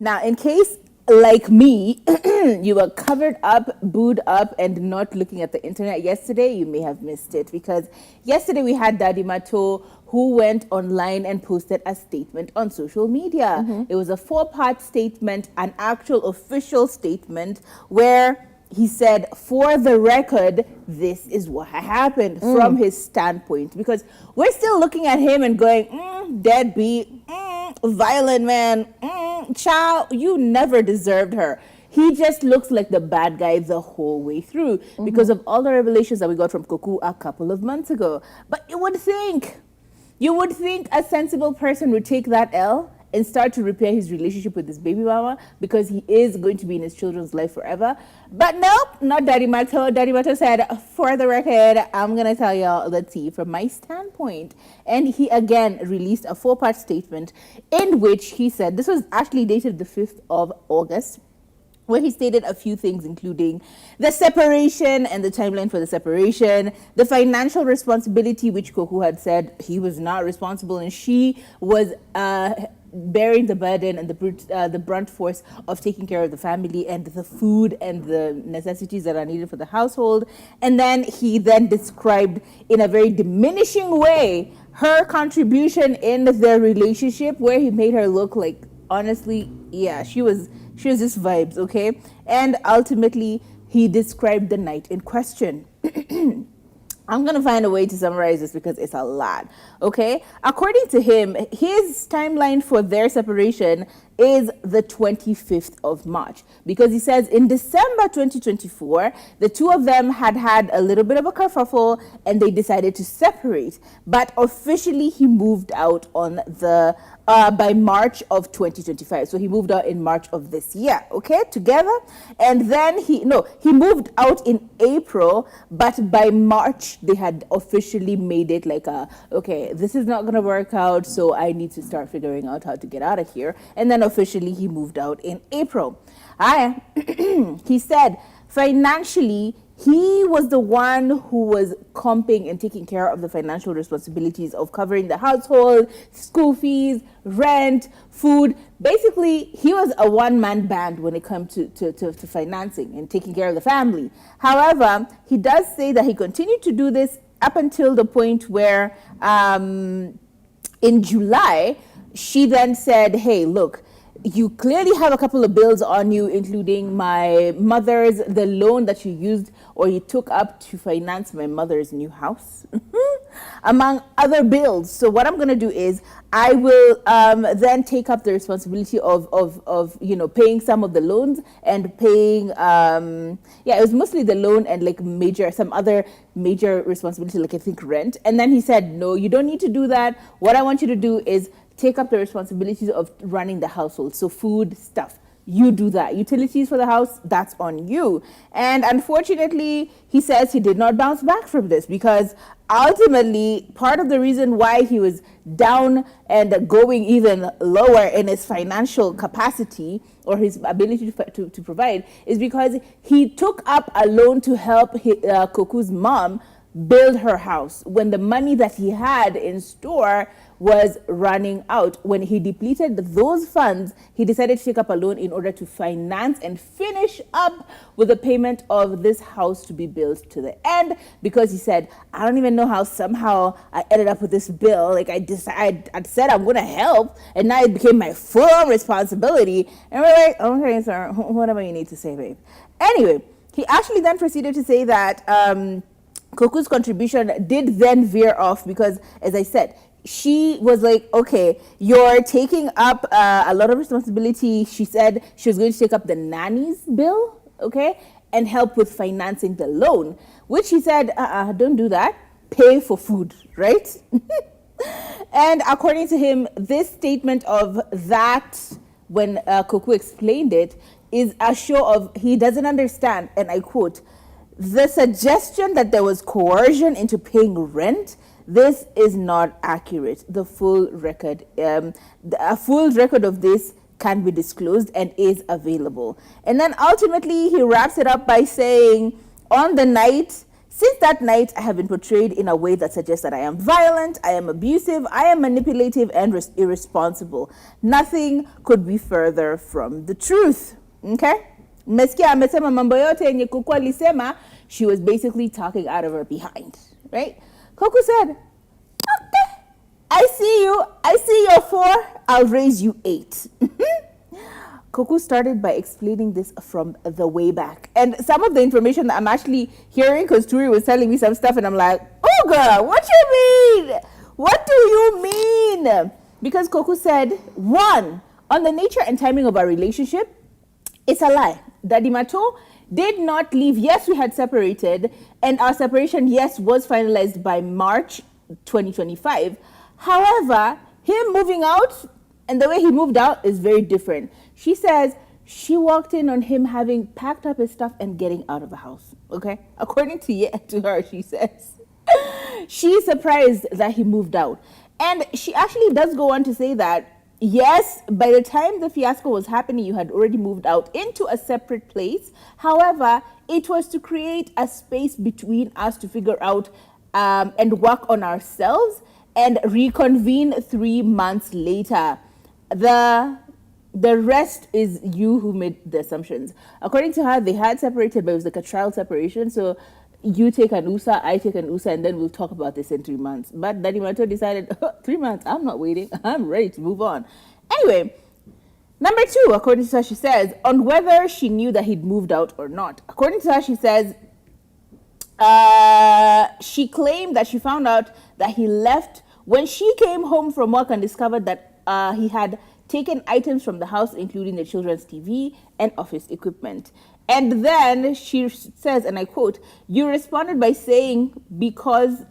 Now, in case, like me, you were covered up, booed up, and not looking at the internet yesterday, you may have missed it. Because yesterday we had Daddy Marto, who went online and posted a statement on social media. It was a 4-part statement, an actual official statement, where he said, for the record, this is what happened from his standpoint. Because we're still looking at him and going, deadbeat, violent man, child, you never deserved her. He just looks like the bad guy the whole way through because of all the revelations that we got from Koku a couple of months ago. But you would think a sensible person would take that L and start to repair his relationship with his baby mama because he is going to be in his children's life forever. But nope, not Daddy Marto. Daddy Marto said, for the record, I'm going to tell y'all the tea from my standpoint. And he again released a 4-part statement in which he said, this was actually dated the 5th of August, where he stated a few things, including the separation and the timeline for the separation, the financial responsibility, which Koku had said he was not responsible and she was bearing the burden and the brunt force of taking care of the family and the food and the necessities that are needed for the household. And then he then described in a very diminishing way her contribution in their relationship, where he made her look like, honestly, yeah, she was just vibes, okay? And ultimately, he described the night in question. I'm going to find a way to summarize this because it's a lot, okay? According to him, his timeline for their separation is the 25th of March, because he says in December 2024, the two of them had a little bit of a kerfuffle and they decided to separate. But officially, he moved out on the by March of 2025. So he moved out in March of this year, okay, together. And then he moved out in April, but by March, they had officially made it like okay, this is not going to work out, so I need to start figuring out how to get out of here. And then officially, he moved out in April. He said, financially, he was the one who was comping and taking care of the financial responsibilities of covering the household, school fees, rent, food. Basically, he was a one-man band when it comes to financing and taking care of the family. However, he does say that he continued to do this up until the point where in July, she then said, hey, look, you clearly have a couple of bills on you, including my mother's, the loan that you used or you took up to finance my mother's new house, among other bills. So what I'm going to do is I will then take up the responsibility of paying some of the loans and paying, it was mostly the loan and like some other major responsibility, like I think rent. And then he said, no, you don't need to do that. What I want you to do is take up the responsibilities of running the household. So food, stuff, you do that. Utilities for the house, that's on you. And unfortunately, he says he did not bounce back from this because ultimately, part of the reason why he was down and going even lower in his financial capacity or his ability to provide is because he took up a loan to help Koku's mom build her house when the money that he had in store was running out. When he depleted those funds, he decided to take up a loan in order to finance and finish up with the payment of this house to be built to the end, because he said, I don't even know how somehow I ended up with this bill. Like I said I'm going to help, and now it became my full responsibility. And we're like, okay, sir, whatever you need to say, babe. Anyway, he actually then proceeded to say that Koku's contribution did then veer off because, as I said, she was like, okay, you're taking up a lot of responsibility. She said she was going to take up the nanny's bill, okay, and help with financing the loan, which he said, don't do that. Pay for food, right? And according to him, this statement of that, when Koku explained it, is a show of he doesn't understand, and I quote, the suggestion that there was coercion into paying rent, this is not accurate. The full record, a full record of this can be disclosed and is available. And then ultimately he wraps it up by saying, on the night, Since that night, I have been portrayed in a way that suggests that I am violent, I am abusive, I am manipulative and irresponsible. Nothing could be further from the truth. Okay? Meskia amesema mambo yote yenye Kuku alisema. She was basically talking out of her behind, right? Kuku said, okay, I see you're 4, I'll raise you 8. Kuku started by explaining this from the way back. And some of the information that I'm actually hearing, because Turi was telling me some stuff, and I'm like, oh girl, what you mean? What do you mean? Because Kuku said, 1, on the nature and timing of our relationship, it's a lie. Daddy Marto did not leave. Yes, we had separated, and our separation, yes, was finalized by March 2025. However, him moving out and the way he moved out is very different. She says she walked in on him having packed up his stuff and getting out of the house. Okay? According to her, she says she's surprised that he moved out. And she actually does go on to say that, yes, by the time the fiasco was happening, you had already moved out into a separate place. However, it was to create a space between us to figure out and work on ourselves and reconvene 3 months later. The rest is you who made the assumptions. According to her, they had separated, but it was like a trial separation. So you take an USA, I take an USA, and then we'll talk about this in 3 months. But Daddy Marto decided, 3 months, I'm not waiting. I'm ready to move on. Anyway, number 2, according to her, she says, on whether she knew that he'd moved out or not. According to her, she says, she claimed that she found out that he left when she came home from work and discovered that he had taken items from the house, including the children's TV and office equipment. And then she says, and I quote, you responded by saying, because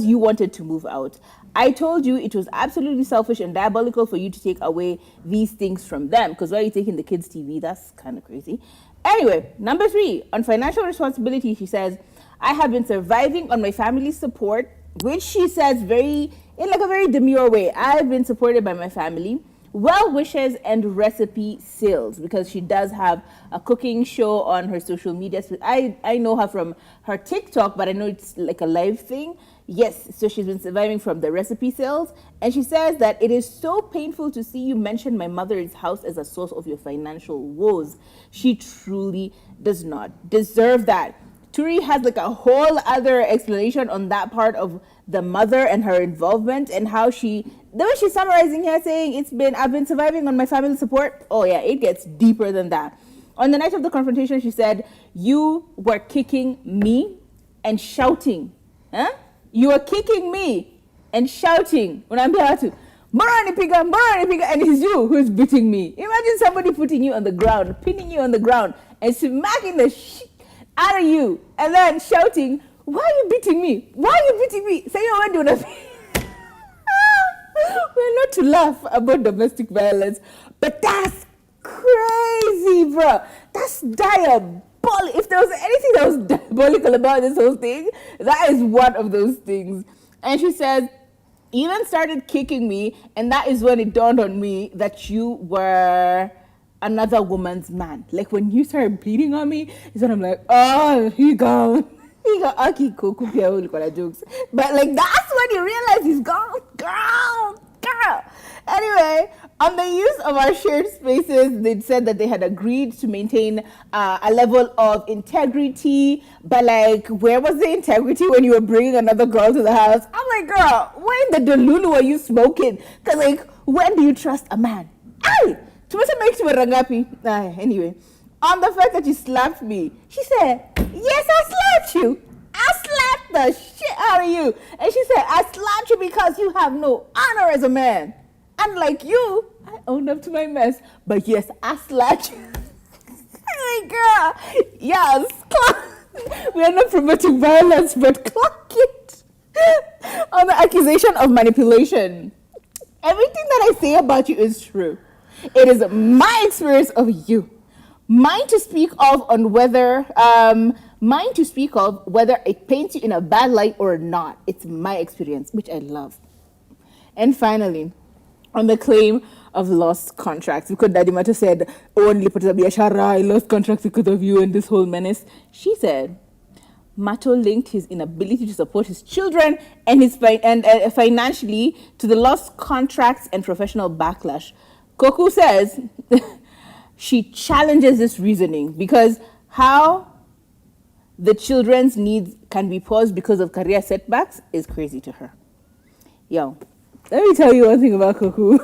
you wanted to move out. I told you it was absolutely selfish and diabolical for you to take away these things from them. Because why are you taking the kids' TV? That's kind of crazy. Anyway, number 3, on financial responsibility, she says, I have been surviving on my family's support, which she says in like a very demure way. I've been supported by my family. Well wishes and recipe sales, because she does have a cooking show on her social media. So I know her from her TikTok, but I know it's like a live thing. Yes, so she's been surviving from the recipe sales. And she says that it is so painful to see you mention my mother's house as a source of your financial woes. She truly does not deserve that. Turi has like a whole other explanation on that part of the mother and her involvement, and how the way she's summarizing here, saying I've been surviving on my family support. Oh yeah, it gets deeper than that. On the night of the confrontation, she said, you were kicking me and shouting. Huh? You were kicking me and shouting. Unaambia watu, mbona nipiga, and it's you who's beating me. Imagine somebody putting you on the ground, pinning you on the ground, and smacking the shit out of you, and then shouting, why are you beating me? Why are you beating me? Say you want to do We're not to laugh about domestic violence, but that's crazy, bro. That's diabolical. If there was anything that was diabolical about this whole thing, that is one of those things. And she says, you even started kicking me, and that is when it dawned on me that you were another woman's man. Like when you started beating on me, is when I'm like, oh, he gone. He got Aki Kokupia jokes. But like that's when you realize he's gone. Girl. Anyway, on the use of our shared spaces, they said that they had agreed to maintain a level of integrity. But like, where was the integrity when you were bringing another girl to the house? I'm like, girl, where in the Delulu are you smoking? Because like, when do you trust a man? Ay! Anyway, on the fact that you slapped me, she said, yes, I slapped you. I slapped the shit out of you. And she said, I slapped you because you have no honor as a man. Unlike you, I owned up to my mess. But yes, I slapped you. Hey, girl. Yes, we are not promoting violence, but clock it. On the accusation of manipulation. Everything that I say about you is true. It is my experience of you. Mine to speak of whether it paints you in a bad light or not. It's my experience, which I love. And finally, on the claim of lost contracts, because Daddy Marto said, only I lost contracts because of you and this whole menace. She said, Marto linked his inability to support his children and financially to the lost contracts and professional backlash. Koku says she challenges this reasoning because how the children's needs can be paused because of career setbacks is crazy to her. Yo, let me tell you one thing about Koku.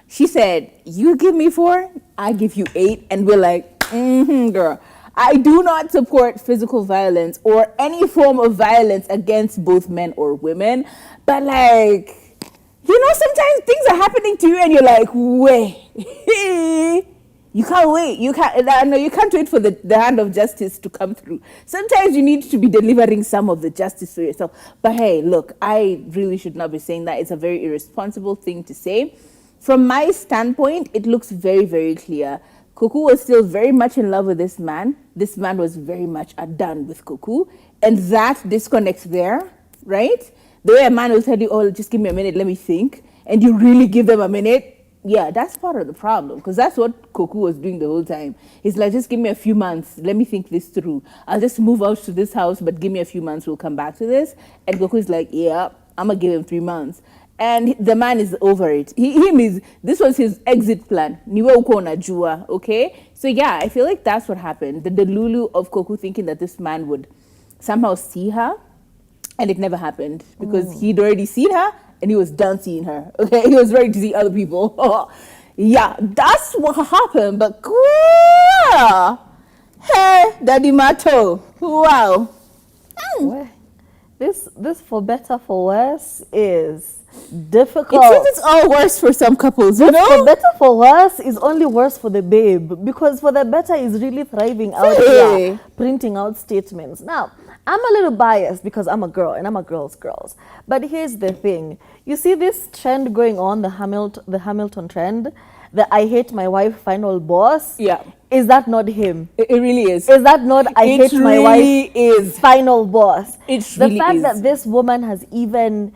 She said, you give me 4, I give you 8. And we're like, girl. I do not support physical violence or any form of violence against both men or women. But like, sometimes things are happening to you and you're like, wait. You can't wait. You can't wait for the hand of justice to come through. Sometimes you need to be delivering some of the justice for yourself. But hey, look, I really should not be saying that. It's a very irresponsible thing to say. From my standpoint, it looks very, very clear. Koku was still very much in love with this man. This man was very much done with Koku. And that disconnect there, right? The way a man will tell you, oh, just give me a minute, let me think. And you really give them a minute. Yeah, that's part of the problem, because that's what Koku was doing the whole time. He's like, just give me a few months. Let me think this through. I'll just move out to this house, but give me a few months. We'll come back to this. And Koku is like, yeah, I'm going to give him 3 months. And the man is over it. This was his exit plan. Niwe uko unajua, okay? So yeah, I feel like that's what happened. The delulu of Koku thinking that this man would somehow see her, and it never happened because he'd already seen her and he was done seeing her. Okay, he was ready to see other people. Yeah, that's what happened. But hey, Daddy Marto, wow. Well, this for better for worse is difficult. It seems it's all worse for some couples, you know? For better for worse is only worse for the babe, because for the better is really thriving out here, printing out statements. Now, I'm a little biased because I'm a girl and I'm a girl's girls. But here's the thing. You see this trend going on, the Hamilton trend, the I hate my wife final boss? Yeah. Is that not him? It really is. Is that not I hate my wife is final boss? It the really fact is. that this woman has even,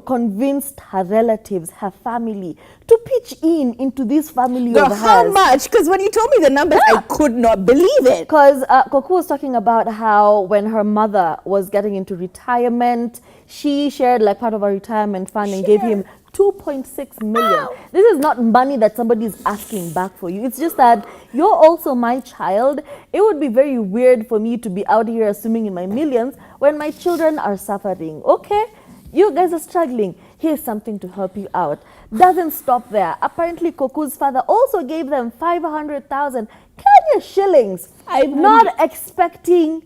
convinced her relatives, her family, to pitch into this family of hers. How much? Because when you told me the numbers, I could not believe it. Because Koku was talking about how when her mother was getting into retirement, she shared like part of her retirement fund and gave him 2.6 million. Wow. This is not money that somebody is asking back for you. It's just that you're also my child. It would be very weird for me to be out here assuming in my millions when my children are suffering. Okay, you guys are struggling. Here's something to help you out. Doesn't stop there. Apparently, Koku's father also gave them 500,000 Kenya shillings. I'm not expecting,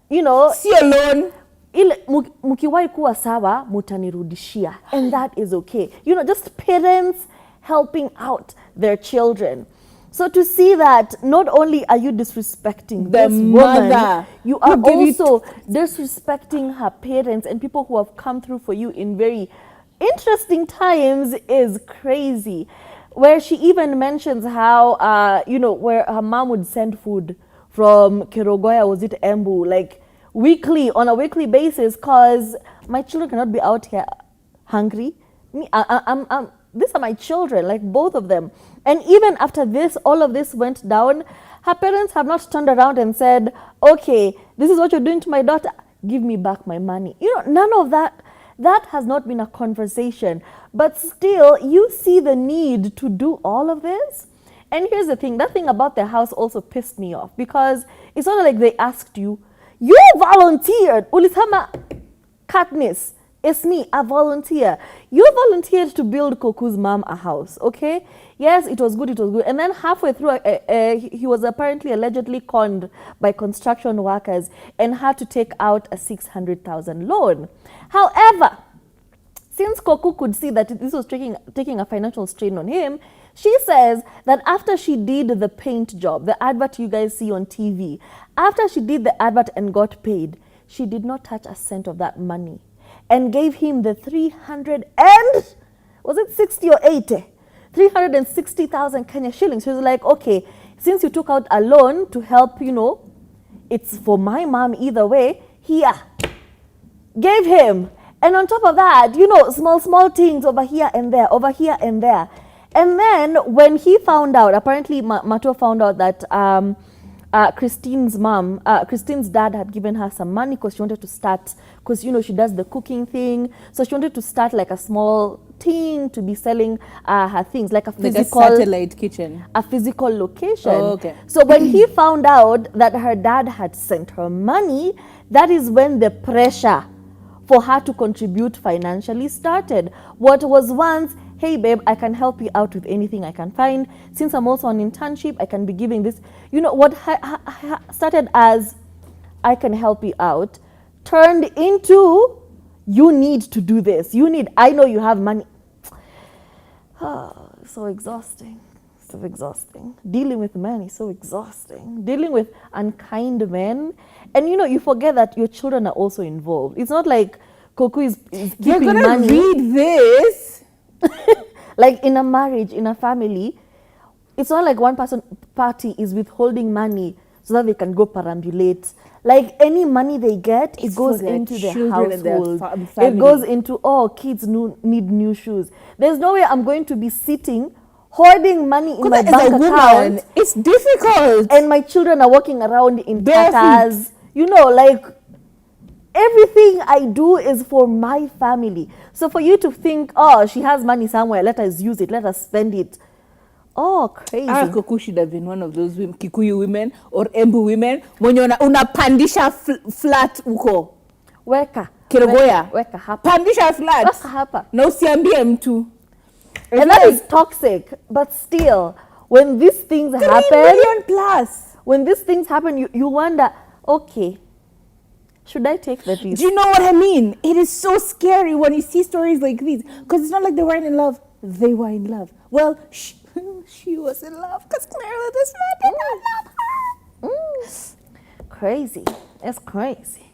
See alone. ile mkiwahi kuwa sawa mutanirudishia, and that is okay. Just parents helping out their children. So to see that not only are you disrespecting The this mother, woman, you are also disrespecting her parents and people who have come through for you in very interesting times is crazy. Where she even mentions how, where her mom would send food from Kerogoya, was it Embu, like on a weekly basis, because my children cannot be out here hungry. These are my children, like both of them. And even after all of this went down, her parents have not turned around and said, okay, this is what you're doing to my daughter, give me back my money. None of that. That has not been a conversation. But still, you see the need to do all of this. And here's the thing, that thing about their house also pissed me off, because it's not like they asked you, you volunteered. Ulisema, Katniss, it's me, I volunteer. You volunteered to build Koku's mom a house, okay? Yes, it was good. And then halfway through, he was apparently allegedly conned by construction workers and had to take out a 600,000 loan. However, since Koku could see that this was taking a financial strain on him, she says that after she did the paint job, the advert you guys see on TV, after she did the advert and got paid, she did not touch a cent of that money and gave him the 360 or 80? 360,000 Kenya shillings. She was like, okay, since you took out a loan to help, it's for my mom either way, here. Gave him. And on top of that, small things over here and there. And then when he found out, apparently Marto found out that Christine's dad had given her some money because she wanted to start, because she does the cooking thing. So she wanted to start like a small thing to be selling her things, like a Like physical a satellite kitchen. a physical location. Oh, okay. So when he found out that her dad had sent her money, that is when the pressure for her to contribute financially started. What was once, hey babe, I can help you out with anything I can find. Since I'm also on internship, I can be giving this. What started as I can help you out turned into you need to do this. I know you have money. So exhausting. So exhausting. Dealing with men is so exhausting. Dealing with unkind men. And you forget that your children are also involved. It's not like Coco is You're keeping gonna money. read this. Like in a marriage, in a family, it's not like one party is withholding money so that they can go perambulate. Like any money they get, It's it goes for their into the children and their household. It family. goes into, kids need new shoes. There's no way I'm going to be sitting hoarding money in my As bank a woman, account, it's difficult. and my children are walking around in Bare tatters. Like everything I do is for my family. So for you to think, she has money somewhere, let us use it, let us spend it. Oh, crazy. Coco should have been one of those Kikuyu women or Embu women mwenye unapandisha flat uko Weka. Kerogoya. Weka hapa. Pandisha flat. Weka hapa. Na usiambie mtu. And that is toxic. But still, when these things 3 happen, million plus. when these things happen, you wonder, okay, should I take the risk? Do you know what I mean? It is so scary when you see stories like these. Because it's not like they weren't in love. They were in love. Well, she was in love because clearly this man did not love her. Crazy. It's crazy.